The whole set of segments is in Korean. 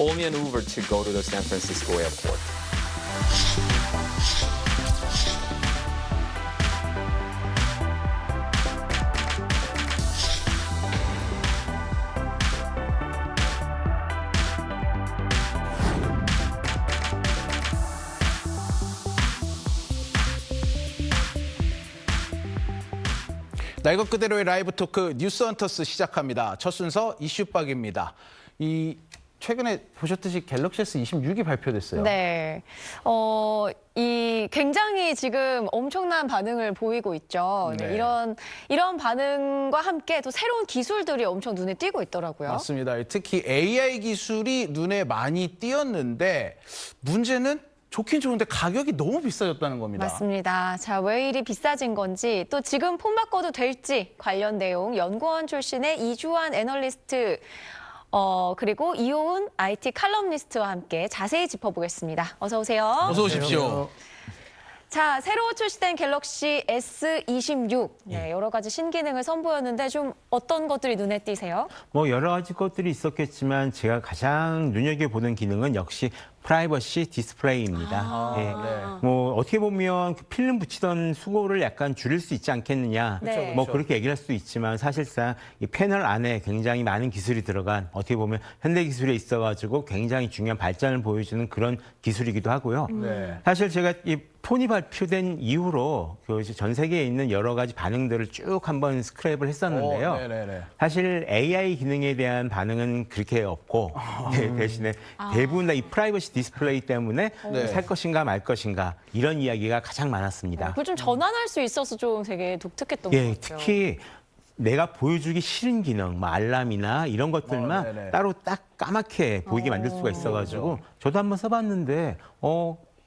pull me an Uber to go to the San Francisco airport. 날 것 그대로의 라이브 토크 뉴스 헌터스 시작합니다. 첫 순서 이슈박입니다. 최근에 보셨듯이 갤럭시 S26이 발표됐어요. 네. 이 굉장히 지금 엄청난 반응을 보이고 있죠. 네. 네, 이런 반응과 함께 또 새로운 기술들이 엄청 눈에 띄고 있더라고요. 맞습니다. 특히 AI 기술이 눈에 많이 띄었는데 문제는 좋긴 좋은데 가격이 너무 비싸졌다는 겁니다. 맞습니다. 자, 왜 이리 비싸진 건지 또 지금 폰 바꿔도 될지 관련 내용 연구원 출신의 이주환 애널리스트 그리고 이호은 IT 칼럼니스트와 함께 자세히 짚어보겠습니다. 어서 오세요. 어서 오십시오. 자, 새로 출시된 갤럭시 S26. 네, 여러 가지 신기능을 선보였는데 좀 어떤 것들이 눈에 띄세요? 뭐 여러 가지 것들이 있었겠지만 제가 가장 눈여겨보는 기능은 역시 프라이버시 디스플레이입니다. 예. 뭐 어떻게 보면 그 필름 붙이던 수고를 약간 줄일 수 있지 않겠느냐. 네. 뭐 그렇게 얘기할 수도 있지만 사실상 이 패널 안에 굉장히 많은 기술이 들어간 어떻게 보면 현대 기술에 있어가지고 굉장히 중요한 발전을 보여주는 그런 기술이기도 하고요. 네. 사실 제가 이 폰이 발표된 이후로 전 세계에 있는 여러 가지 반응들을 쭉 한번 스크랩을 했었는데요. 네네네. 사실 AI 기능에 대한 반응은 그렇게 없고 대신에 대부분 다 이 프라이버시 디스플레이 때문에 네. 살 것인가 말 것인가 이런 이야기가 가장 많았습니다. 그걸 좀 전환할 수 있어서 좀 되게 독특했던 것 예, 같아요. 특히 내가 보여주기 싫은 기능, 뭐 알람이나 이런 것들만 네네. 따로 딱 까맣게 보이게 만들 수가 있어가지고 저도 한번 써봤는데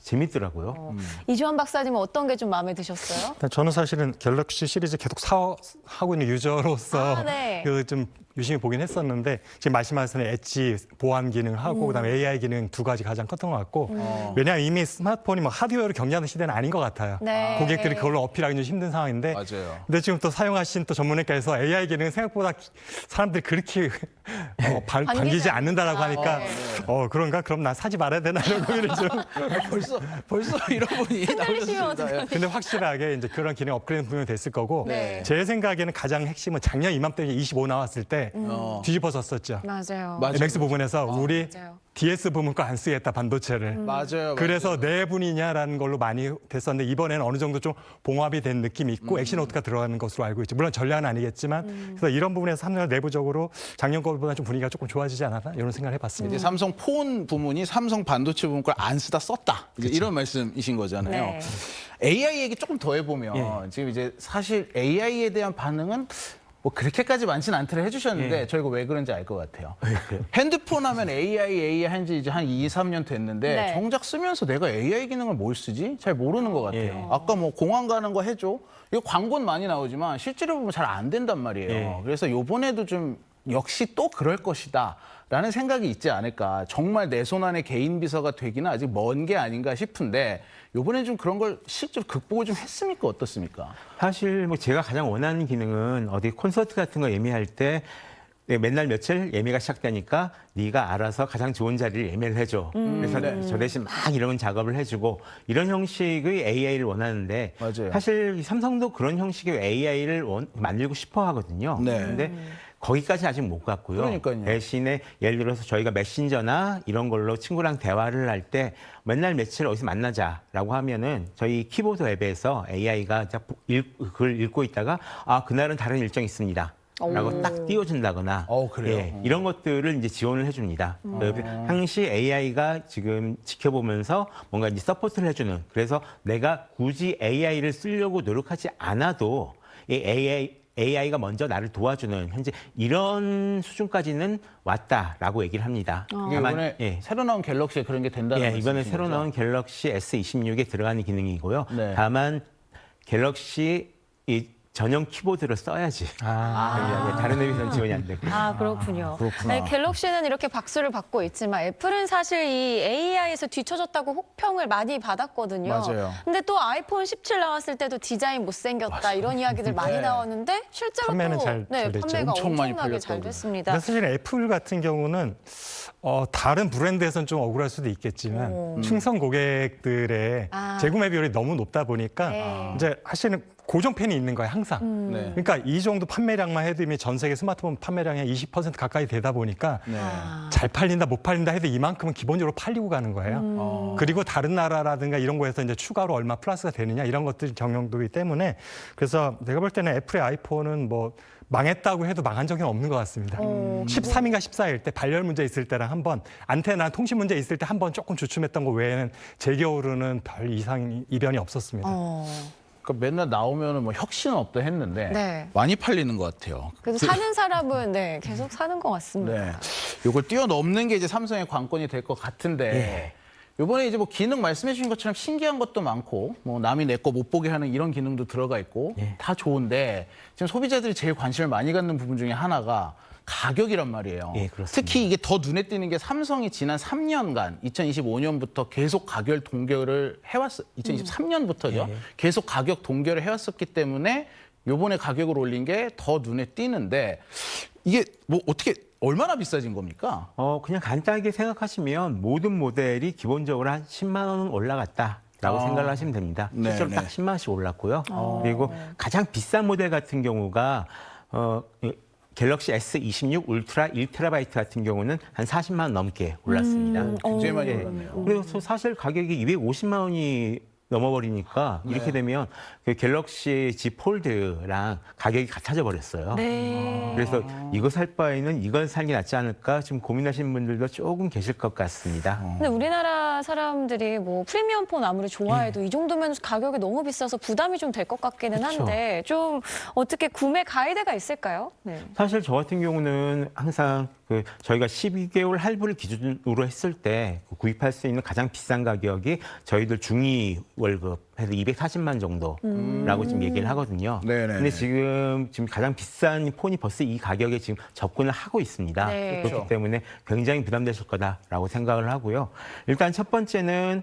재밌더라고요. 이주환 박사님은 어떤 게 좀 마음에 드셨어요? 저는 사실은 갤럭시 시리즈 계속 하고 있는 유저로서 네. 좀 유심히 보긴 했었는데 지금 말씀하신 엣지 보안 기능하고 그다음에 AI 기능 두 가지 가장 컸던 것 같고 왜냐하면 이미 스마트폰이 뭐 하드웨어로 경쟁하는 시대는 아닌 것 같아요. 네. 고객들이 그걸로 어필하기 좀 힘든 상황인데 맞아요. 근데 지금 또 사용하신 또 전문가께서 AI 기능 생각보다 사람들이 그렇게 반기지 않는다라고 하니까 그런가? 그럼 난 사지 말아야 되나 이런 고민을 좀 벌써 이런 분이 흔들리시면 나오셨습니다. 예. 근데 확실하게 이제 그런 기능 업그레이드 분명히 됐을 거고 네. 제 생각에는 가장 핵심은 작년 이맘때 25 나왔을 때 뒤집어졌었죠. 맞아요. 맞아요. MX 부분에서 우리 맞아요. DS 부분 거 안 쓰겠다 반도체를. 맞아요. 그래서 내 분이냐라는 걸로 많이 됐었는데 이번에는 어느 정도 좀 봉합이 된 느낌이 있고 액션노트가 들어가는 것으로 알고 있죠. 물론 전략은 아니겠지만 그래서 이런 부분에서 삼성 내부적으로 작년 거보다 좀 분위기가 조금 좋아지지 않았나 이런 생각을 해봤습니다. 이제 삼성 폰 부문이 삼성 반도체 부문 걸 안 쓰다 썼다. 이제 이런 말씀이신 거잖아요. 네. AI 얘기 조금 더 해보면 지금 이제 사실 AI에 대한 반응은 뭐 그렇게까지 많지는 않다를 해주셨는데 저희가 왜 그런지 알 것 같아요. 핸드폰 하면 AI 한지 이제 한 2, 3년 됐는데 네. 정작 쓰면서 내가 AI 기능을 뭘 쓰지? 잘 모르는 것 같아요. 아까 뭐 공항 가는 거 해줘? 이거 광고는 많이 나오지만 실제로 보면 잘 안 된단 말이에요. 그래서 이번에도 좀 역시 또 그럴 것이다. 라는 생각이 있지 않을까. 정말 내 손 안에 개인 비서가 되기는 아직 먼 게 아닌가 싶은데 이번엔 좀 그런 걸 실제로 극복을 좀 했습니까? 어떻습니까? 사실 뭐 제가 가장 원하는 기능은 어디 콘서트 같은 거 예매할 때 맨날 며칠 예매가 시작되니까 네가 알아서 가장 좋은 자리를 예매를 해줘. 그래서 저 대신 막 이런 작업을 해주고 이런 형식의 AI를 원하는데 맞아요. 사실 삼성도 그런 형식의 AI를 만들고 싶어 하거든요. 네. 근데 거기까지 아직 못 갔고요. 그러니까요. 대신에 예를 들어서 저희가 메신저나 이런 걸로 친구랑 대화를 할 때 맨날 며칠 어디서 만나자라고 하면은 저희 키보드 앱에서 AI가 그걸 읽고 있다가 그날은 다른 일정이 있습니다. 라고 딱 띄워준다거나 그래요? 이런 것들을 이제 지원을 해줍니다. 항시 AI가 지금 지켜보면서 뭔가 이제 서포트를 해주는 그래서 내가 굳이 AI를 쓰려고 노력하지 않아도 이 AI가 먼저 나를 도와주는 현재 이런 수준까지는 왔다라고 얘기를 합니다. 이게 이번에 새로 나온 갤럭시에 그런 게 된다는 말씀이신 이번에 새로 거죠? 나온 갤럭시 S26에 들어가는 기능이고요. 네. 다만 갤럭시 이 전용 키보드를 써야지. 다른 앱에서는 지원이 안 되고. 아, 그렇군요. 그렇구나. 아니, 갤럭시는 이렇게 박수를 받고 있지만 애플은 사실 이 AI에서 뒤처졌다고 혹평을 많이 받았거든요. 맞아요. 근데 또 아이폰 17 나왔을 때도 디자인 못생겼다 이런 이야기들 많이 나오는데 실제로 판매는 또 잘 됐죠. 판매가 엄청 많이 엄청나게 잘 팔렸다고. 됐습니다. 근데 사실 애플 같은 경우는 다른 브랜드에서는 좀 억울할 수도 있겠지만 충성 고객들의 아. 재구매 비율이 너무 높다 보니까 네. 이제 사실은 고정 팬이 있는 거예요, 항상. 네. 그러니까 이 정도 판매량만 해도 이미 전 세계 스마트폰 판매량의 20% 가까이 되다 보니까 네. 잘 팔린다, 못 팔린다 해도 이만큼은 기본적으로 팔리고 가는 거예요. 그리고 다른 나라라든가 이런 거에서 이제 추가로 얼마 플러스가 되느냐 이런 것들이 경영도기 때문에 그래서 내가 볼 때는 애플의 아이폰은 뭐 망했다고 해도 망한 적은 없는 것 같습니다. 13인가 14일 때 발열 문제 있을 때랑 한번 안테나 통신 문제 있을 때 한번 조금 주춤했던 거 외에는 제 겨울은 별 이상 이변이 없었습니다. 그러니까 맨날 나오면은 뭐 혁신은 없다 했는데 네. 많이 팔리는 것 같아요. 그래서 사는 사람은 네, 계속 사는 것 같습니다. 네. 이걸 뛰어넘는 게 이제 삼성의 관건이 될 것 같은데 이번에 이제 뭐 기능 말씀해 주신 것처럼 신기한 것도 많고 뭐 남이 내 거 못 보게 하는 이런 기능도 들어가 있고 다 좋은데 지금 소비자들이 제일 관심을 많이 갖는 부분 중에 하나가 가격이란 말이에요. 예, 그렇습니다. 특히 이게 더 눈에 띄는 게 삼성이 지난 3년간 2025년부터 계속 가격 동결을 해왔어. 2023년부터죠. 계속 가격 동결을 해왔었기 때문에 요번에 가격을 올린 게 더 눈에 띄는데 이게 뭐 어떻게 얼마나 비싸진 겁니까? 그냥 간단하게 생각하시면 모든 모델이 기본적으로 한 10만 원은 올라갔다라고 생각을 하시면 됩니다. 네, 실제로 네. 딱 10만 원씩 올랐고요. 그리고 가장 비싼 모델 같은 경우가 갤럭시 S26 울트라 1TB 같은 경우는 한 40만 원 넘게 올랐습니다. 굉장히 많이 올랐네요. 그래서 사실 가격이 250만 원이 넘어버리니까 이렇게 되면 그 갤럭시 Z 폴드랑 가격이 같아져 버렸어요. 네. 그래서 이거 살 바에는 이걸 사는 게 낫지 않을까 지금 고민하시는 분들도 조금 계실 것 같습니다. 근데 우리나라 사람들이 뭐 프리미엄 폰 아무리 좋아해도 이 정도면 가격이 너무 비싸서 부담이 좀 될 것 같기는 한데 좀 어떻게 구매 가이드가 있을까요? 네. 사실 저 같은 경우는 항상 저희가 12개월 할부를 기준으로 했을 때 구입할 수 있는 가장 비싼 가격이 저희들 중위 월급 해서 240만 정도라고 지금 얘기를 하거든요. 네네. 근데 지금 가장 비싼 폰이 벌써 이 가격에 지금 접근을 하고 있습니다. 네. 그렇기 때문에 굉장히 부담되실 거다라고 생각을 하고요. 일단 첫 번째는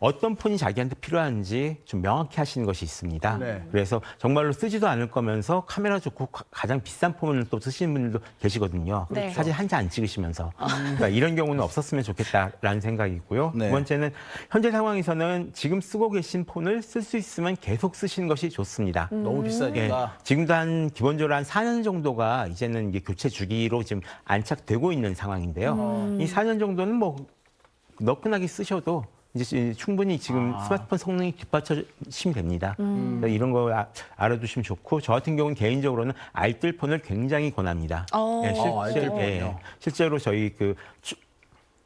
어떤 폰이 자기한테 필요한지 좀 명확히 하시는 것이 있습니다. 네. 그래서 정말로 쓰지도 않을 거면서 카메라 좋고 가장 비싼 폰을 또 쓰시는 분들도 계시거든요. 네. 사진 한 장 안 찍으시면서. 그러니까 이런 경우는 없었으면 좋겠다라는 생각이고요. 네. 두 번째는 현재 상황에서는 지금 쓰고 계신 폰을 쓸 수 있으면 계속 쓰시는 것이 좋습니다. 너무 예, 비싸니까. 지금도 기본적으로 한 4년 정도가 이제는 이게 교체 주기로 지금 안착되고 있는 상황인데요. 이 4년 정도는 뭐 너끈하게 쓰셔도 이제 충분히 지금 스마트폰 성능이 뒷받쳐지면 됩니다. 그러니까 이런 거 알아두시면 좋고 저 같은 경우는 개인적으로는 알뜰폰을 굉장히 권합니다. 알뜰폰이요? 실제로 저희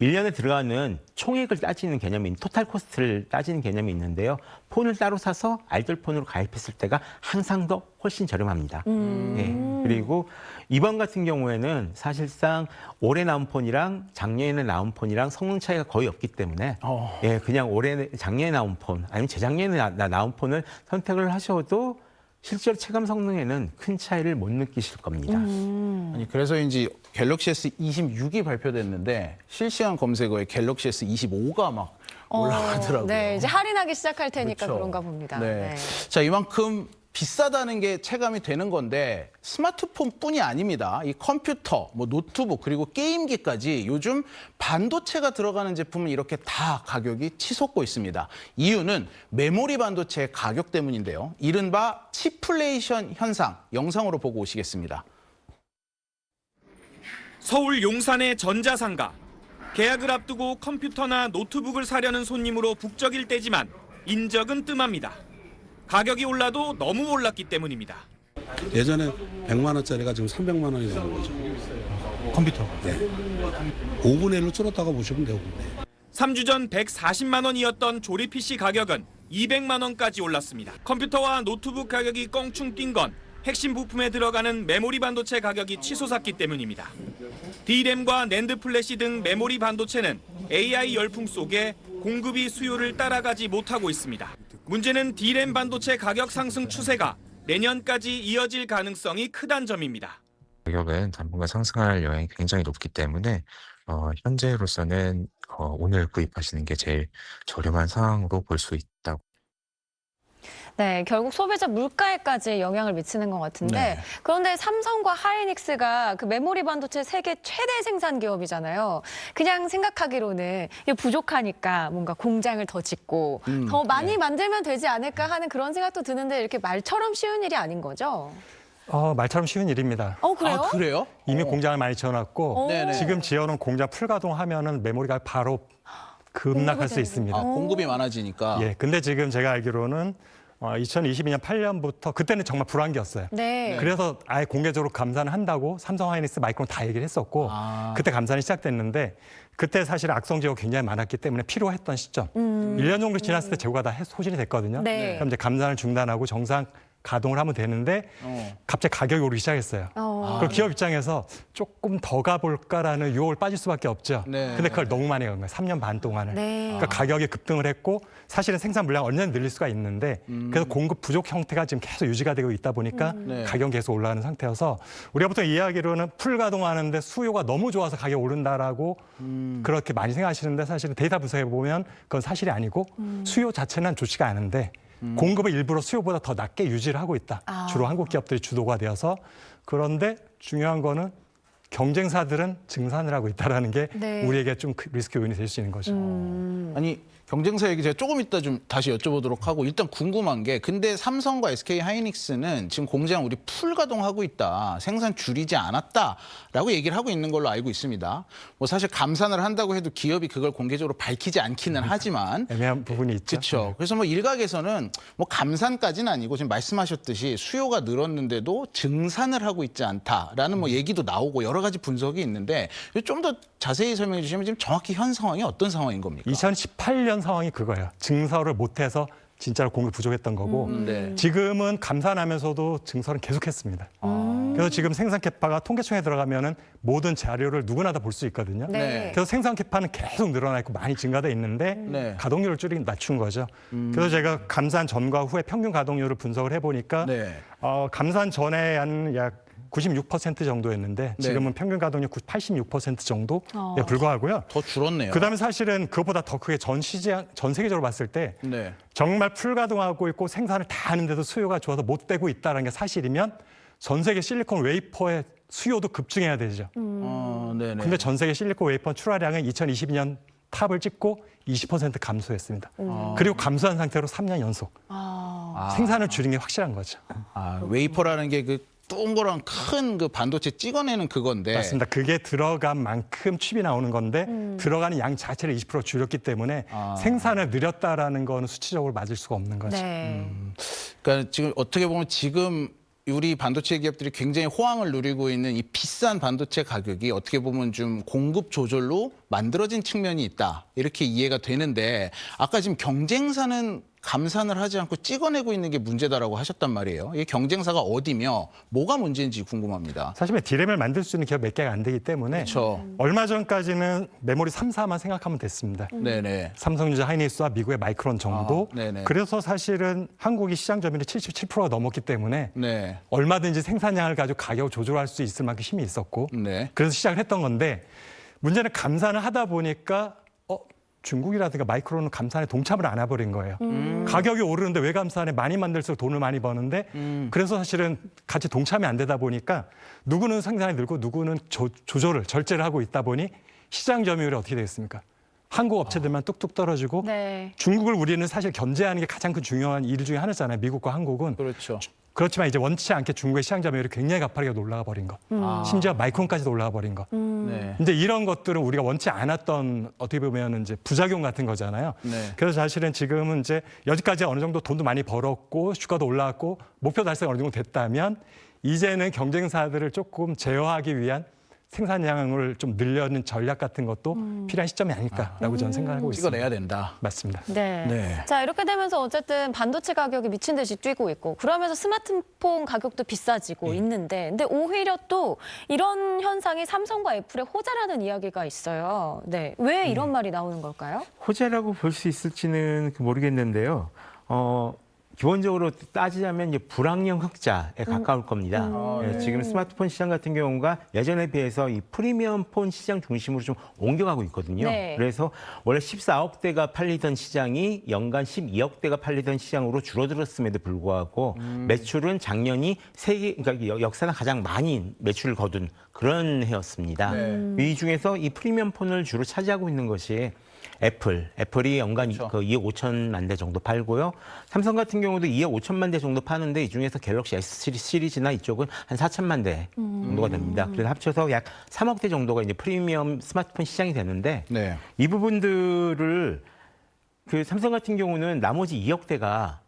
1년에 들어가는 총액을 따지는 개념이 토탈 코스트를 따지는 개념이 있는데요. 폰을 따로 사서 알뜰폰으로 가입했을 때가 항상 더 훨씬 저렴합니다. 그리고 이번 같은 경우에는 사실상 올해 나온 폰이랑 작년에 나온 폰이랑 성능 차이가 거의 없기 때문에 그냥 작년에 나온 폰 아니면 재작년에 나온 폰을 선택을 하셔도 실제로 체감 성능에는 큰 차이를 못 느끼실 겁니다. 아니 그래서인지 갤럭시 S26이 발표됐는데 실시간 검색어에 갤럭시 S25가 막 올라가더라고요. 네, 이제 할인하기 시작할 테니까 그렇죠. 그런가 봅니다. 네. 네. 자, 이만큼 비싸다는 게 체감이 되는 건데 스마트폰뿐이 아닙니다. 이 컴퓨터, 뭐 노트북 그리고 게임기까지 요즘 반도체가 들어가는 제품은 이렇게 다 가격이 치솟고 있습니다. 이유는 메모리 반도체 가격 때문인데요. 이른바 치플레이션 현상 영상으로 보고 오시겠습니다. 서울 용산의 전자상가. 계약을 앞두고 컴퓨터나 노트북을 사려는 손님으로 북적일 때지만 인적은 뜸합니다. 가격이 올라도 너무 올랐기 때문입니다. 예전에 100만 원짜리가 지금 300만 원이 넘는 거죠. 컴퓨터. 네. 5분의 1로 줄었다고 보시면 되고. 3주 전 140만 원이었던 조립 PC 가격은 200만 원까지 올랐습니다. 컴퓨터와 노트북 가격이 껑충 뛴 건 핵심 부품에 들어가는 메모리 반도체 가격이 치솟았기 때문입니다. D램과 낸드 플래시 등 메모리 반도체는 AI 열풍 속에 공급이 수요를 따라가지 못하고 있습니다. 문제는 D램 반도체 가격 상승 추세가 내년까지 이어질 가능성이 크다는 점입니다. 가격은 당분간 상승할 영향이 굉장히 높기 때문에 현재로서는 오늘 구입하시는 게 제일 저렴한 상황으로 볼 수 있다고. 네, 결국 소비자 물가에까지 영향을 미치는 것 같은데 네. 그런데 삼성과 하이닉스가 그 메모리 반도체 세계 최대 생산 기업이잖아요. 그냥 생각하기로는 이게 부족하니까 뭔가 공장을 더 짓고 더 많이 만들면 되지 않을까 하는 그런 생각도 드는데 이렇게 말처럼 쉬운 일이 아닌 거죠? 말처럼 쉬운 일입니다. 그래요? 아, 그래요? 이미 공장을 많이 지어놨고 네네. 지금 지어놓은 공장 풀가동하면은 메모리가 바로 급락할 수 있습니다. 공급이 많아지니까. 예, 근데 지금 제가 알기로는 2022년 8년부터 그때는 정말 불황기였어요. 네. 그래서 아예 공개적으로 감산을 한다고 삼성, 하이닉스, 마이크론 다 얘기를 했었고 그때 감산이 시작됐는데 그때 사실 악성 재고가 굉장히 많았기 때문에 필요했던 시점. 1년 정도 지났을 때 재고가 다 소진이 됐거든요. 네. 그럼 이제 감산을 중단하고 정상 가동을 하면 되는데 갑자기 가격이 오르기 시작했어요. 그 기업 입장에서 조금 더 가볼까라는 유혹을 빠질 수밖에 없죠. 네. 근데 그걸 너무 많이 간 거예요. 3년 반 동안을. 네. 그러니까 가격이 급등을 했고 사실은 생산 물량 언제든 늘릴 수가 있는데 그래서 공급 부족 형태가 지금 계속 유지가 되고 있다 보니까 네. 가격이 계속 올라가는 상태여서 우리가 보통 이야기로는 풀 가동하는데 수요가 너무 좋아서 가격이 오른다라고 그렇게 많이 생각하시는데 사실은 데이터 분석해 보면 그건 사실이 아니고 수요 자체는 좋지가 않은데 공급을 일부러 수요보다 더 낮게 유지를 하고 있다. 주로 한국 기업들이 주도가 되어서 그런데 중요한 거는 경쟁사들은 증산을 하고 있다는 게 네. 우리에게 좀 리스크 요인이 될 수 있는 거죠. 아니 경쟁사 얘기 제가 조금 이따 좀 다시 여쭤보도록 하고 일단 궁금한 게 근데 삼성과 SK 하이닉스는 지금 공장 우리 풀 가동하고 있다. 생산 줄이지 않았다라고 얘기를 하고 있는 걸로 알고 있습니다. 뭐 사실 감산을 한다고 해도 기업이 그걸 공개적으로 밝히지 않기는 하지만 애매한 부분이 있죠. 그렇죠. 그래서 뭐 일각에서는 뭐 감산까지는 아니고 지금 말씀하셨듯이 수요가 늘었는데도 증산을 하고 있지 않다라는 뭐 얘기도 나오고 여러 가지 분석이 있는데 좀 더 자세히 설명해 주시면 지금 정확히 현 상황이 어떤 상황인 겁니까? 2018년 상황이 그거예요. 증설을 못해서 진짜로 공급이 부족했던 거고 네. 지금은 감산하면서도 증설은 계속했습니다. 그래서 지금 생산 캐파가 통계청에 들어가면은 모든 자료를 누구나 다 볼 수 있거든요. 네. 그래서 생산 캐파는 계속 늘어나 있고 많이 증가돼 있는데 네. 가동률을 낮춘 거죠. 그래서 제가 감산 전과 후에 평균 가동률을 분석을 해보니까 네. 감산 전에 한 약 96% 정도였는데 네. 지금은 평균 가동률 86% 정도에 불과하고요. 더 줄었네요. 그다음에 사실은 그것보다 더 크게 전 세계적으로 봤을 때 네. 정말 풀가동하고 있고 생산을 다 하는데도 수요가 좋아서 못 되고 있다는 게 사실이면 전 세계 실리콘 웨이퍼의 수요도 급증해야 되죠. 네네. 근데 전 세계 실리콘 웨이퍼 출하량은 2022년 탑을 찍고 20% 감소했습니다. 그리고 감소한 상태로 3년 연속. 생산을 줄인 게 확실한 거죠. 웨이퍼라는 게 그 동그란 큰 그 반도체 찍어내는 그건데. 맞습니다. 그게 들어간 만큼 칩이 나오는 건데 들어가는 양 자체를 20% 줄였기 때문에 생산을 늘렸다라는 거는 수치적으로 맞을 수가 없는 거죠. 네. 그러니까 지금 어떻게 보면 지금 우리 반도체 기업들이 굉장히 호황을 누리고 있는 이 비싼 반도체 가격이 어떻게 보면 좀 공급 조절로 만들어진 측면이 있다. 이렇게 이해가 되는데 아까 지금 경쟁사는 감산을 하지 않고 찍어내고 있는 게 문제다라고 하셨단 말이에요. 이 경쟁사가 어디며 뭐가 문제인지 궁금합니다. 사실 디램을 만들 수 있는 기업 몇 개가 안 되기 때문에 그렇죠. 얼마 전까지는 메모리 3사만 생각하면 됐습니다. 네네. 삼성전자, 하이닉스와 미국의 마이크론 정도. 네네. 그래서 사실은 한국이 시장 점유율이 77%가 넘었기 때문에 네. 얼마든지 생산량을 가지고 가격을 조절할 수 있을 만큼 힘이 있었고 네. 그래서 시작을 했던 건데 문제는 감산을 하다 보니까 중국이라든가 마이크론은 감산에 동참을 안 해버린 거예요. 가격이 오르는데 왜 감산해? 많이 만들수록 돈을 많이 버는데 그래서 사실은 같이 동참이 안 되다 보니까 누구는 생산이 늘고 누구는 조절을 절제를 하고 있다 보니 시장 점유율이 어떻게 되겠습니까? 한국 업체들만 뚝뚝 떨어지고 네. 중국을 우리는 사실 견제하는 게 가장 큰 중요한 일 중에 하나잖아요. 미국과 한국은. 그렇죠. 그렇지만 이제 원치 않게 중국의 시장 점유율이 굉장히 가파르게 올라가 버린 것. 심지어 마이크론까지도 올라가 버린 것. 네. 근데 이런 것들은 우리가 원치 않았던 어떻게 보면 이제 부작용 같은 거잖아요. 네. 그래서 사실은 지금은 이제 여기까지 어느 정도 돈도 많이 벌었고 주가도 올라왔고 목표 달성이 어느 정도 됐다면 이제는 경쟁사들을 조금 제어하기 위한 생산량을 좀 늘려는 전략 같은 것도 필요한 시점이 아닐까라고 저는 생각하고 있습니다. 찍어내야 된다. 맞습니다. 네. 네. 자, 이렇게 되면서 어쨌든 반도체 가격이 미친 듯이 뛰고 있고 그러면서 스마트폰 가격도 비싸지고 있는데 근데 오히려 또 이런 현상이 삼성과 애플의 호재라는 이야기가 있어요. 네. 왜 이런 말이 나오는 걸까요? 호재라고 볼 수 있을지는 모르겠는데요. 기본적으로 따지자면 이제 불황령 흑자에 가까울 겁니다. 예, 지금 스마트폰 시장 같은 경우가 예전에 비해서 이 프리미엄 폰 시장 중심으로 좀 옮겨가고 있거든요. 네. 그래서 원래 14억 대가 팔리던 시장이 연간 12억 대가 팔리던 시장으로 줄어들었음에도 불구하고 매출은 작년이 그러니까 역사상 가장 많이 매출을 거둔 그런 해였습니다. 이 중에서 이 프리미엄 폰을 주로 차지하고 있는 것이 애플이 연간 그렇죠. 그 2억 5천만 대 정도 팔고요. 삼성 같은 경우도 2억 5천만 대 정도 파는데 이 중에서 갤럭시 S 시리즈나 이쪽은 한 4천만 대 정도가 됩니다. 그래서 합쳐서 약 3억 대 정도가 이제 프리미엄 스마트폰 시장이 되는데 네. 이 부분들을 그 삼성 같은 경우는 나머지 2억 대가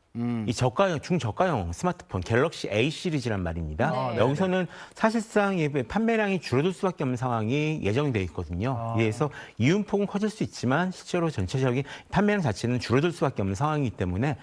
이 중저가형 스마트폰 갤럭시 A 시리즈란 말입니다. 네. 여기서는 사실상 이 판매량이 줄어들 수밖에 없는 상황이 예정이 돼 있거든요. 그래서 이윤폭은 커질 수 있지만 실제로 전체적인 판매량 자체는 줄어들 수밖에 없는 상황이기 때문에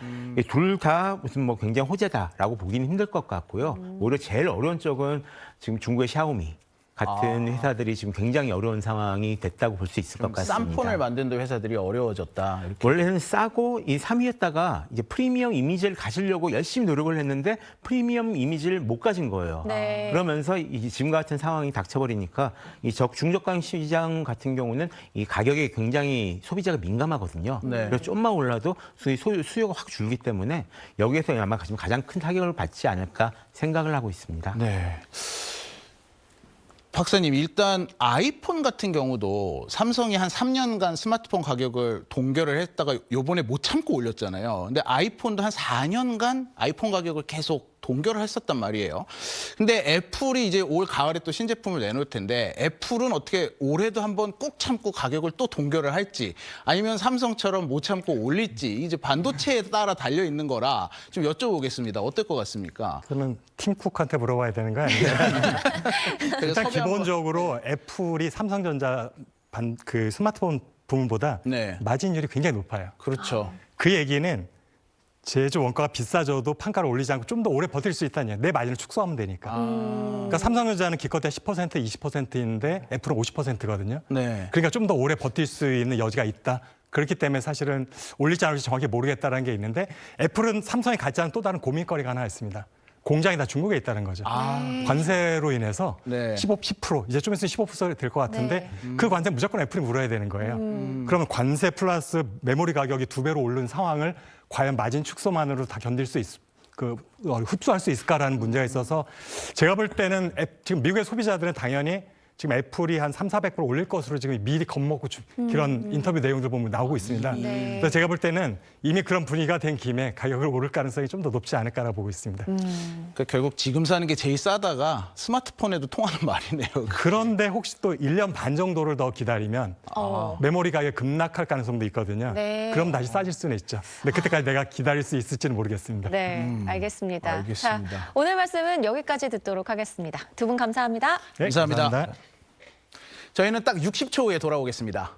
둘 다 무슨 뭐 굉장히 호재다라고 보기는 힘들 것 같고요. 오히려 제일 어려운 쪽은 지금 중국의 샤오미 같은 회사들이 지금 굉장히 어려운 상황이 됐다고 볼 수 있을 것 같습니다. 싼 폰을 만드는 회사들이 어려워졌다. 이렇게. 원래는 싸고 이 3위였다가 이제 프리미엄 이미지를 가지려고 열심히 노력을 했는데 프리미엄 이미지를 못 가진 거예요. 네. 그러면서 이 지금 같은 상황이 닥쳐버리니까 이 중저가형 시장 같은 경우는 이 가격에 굉장히 소비자가 민감하거든요. 네. 그래서 좀만 올라도 수요가 확 줄기 때문에 여기에서 아마 지금 가장 큰 타격을 받지 않을까 생각을 하고 있습니다. 네. 박사님, 일단 아이폰 같은 경우도 삼성이 한 3년간 스마트폰 가격을 동결을 했다가 요번에 못 참고 올렸잖아요. 근데 아이폰도 한 4년간 아이폰 가격을 계속 동결을 했었단 말이에요. 근데 애플이 이제 올 가을에 또 신제품을 내놓을 텐데 애플은 어떻게 올해도 한번 꾹 참고 가격을 또 동결을 할지 아니면 삼성처럼 못 참고 올릴지 이제 반도체에 따라 달려 있는 거라 좀 여쭤보겠습니다. 어떨 것 같습니까? 저는 팀쿡한테 물어봐야 되는 거 아니에요? 일단 기본적으로 애플이 삼성전자 그 스마트폰 부문보다 네. 마진율이 굉장히 높아요. 그렇죠. 그 얘기는 제조 원가가 비싸져도 판가를 올리지 않고 좀 더 오래 버틸 수 있다는 얘기예요. 내 마진을 축소하면 되니까. 그러니까 삼성전자는 기껏해야 10%, 20%인데 애플은 50%거든요. 네. 그러니까 좀 더 오래 버틸 수 있는 여지가 있다. 그렇기 때문에 사실은 올릴지 안 올릴지 정확히 모르겠다는 게 있는데 애플은 삼성이 갖지 않은 또 다른 고민거리가 하나 있습니다. 공장이 다 중국에 있다는 거죠. 관세로 인해서 네. 10% 이제 좀 있으면 15% 될 것 같은데 그 관세 무조건 애플이 물어야 되는 거예요. 그러면 관세 플러스 메모리 가격이 2배로 오른 상황을 과연 마진 축소만으로 다 견딜 수 흡수할 수 있을까라는 문제가 있어서 제가 볼 때는 지금 미국의 소비자들은 당연히 지금 애플이 한 300~400% 올릴 것으로 지금 미리 겁먹고 그런 인터뷰 내용들 보면 나오고 있습니다. 네. 그래서 제가 볼 때는 이미 그런 분위기가 된 김에 가격을 오를 가능성이 좀 더 높지 않을까라고 보고 있습니다. 그러니까 결국 지금 사는 게 제일 싸다가 스마트폰에도 통하는 말이네요. 그런데 혹시 또 1년 반 정도를 더 기다리면 메모리 가격이 급락할 가능성도 있거든요. 네. 그럼 다시 싸질 수는 있죠. 근데 그때까지 내가 기다릴 수 있을지는 모르겠습니다. 네, 알겠습니다. 알겠습니다. 자, 오늘 말씀은 여기까지 듣도록 하겠습니다. 두 분 감사합니다. 네, 감사합니다. 감사합니다. 저희는 딱 60초 후에 돌아오겠습니다.